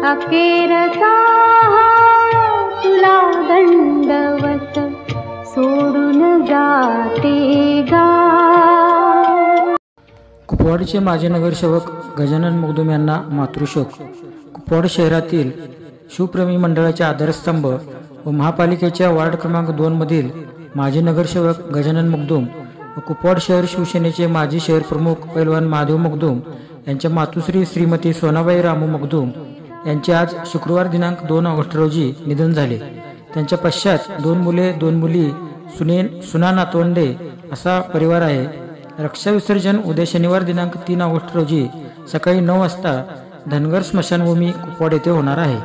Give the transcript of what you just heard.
अखेरचा तुला दंडवत सोडून जाते गा। कुपवाडचे माजी नगरसेवक गजानन मगदूम यांना मातृशोक। कुपवाड शहरातील शिवप्रेमी मंडळाचे आधारस्तंभ व महापालिकेच्या वार्ड क्रमांक 2 मधील माजी नगरसेवक गजानन मगदूम व कुपवाड शहर शिवसेनेचे माजी शहर प्रमुख पैलवान महादेव मगदूम यांच्या मातुश्री श्रीमती सोनाबाई रामू मगदूम यांचे आज शुक्रवार दिनांक 2 ऑगस्ट रोजी निधन झाले। त्यांच्या पश्चात 2 मुले 2 मुली सुना नातवंडे असा परिवार आहे। रक्षा विसर्जन उद्या शनिवार दिनांक 3 ऑगस्ट रोजी सकाळी 9 वाजता धनगर स्मशानभूमी कुपवाड येथे होणार आहे।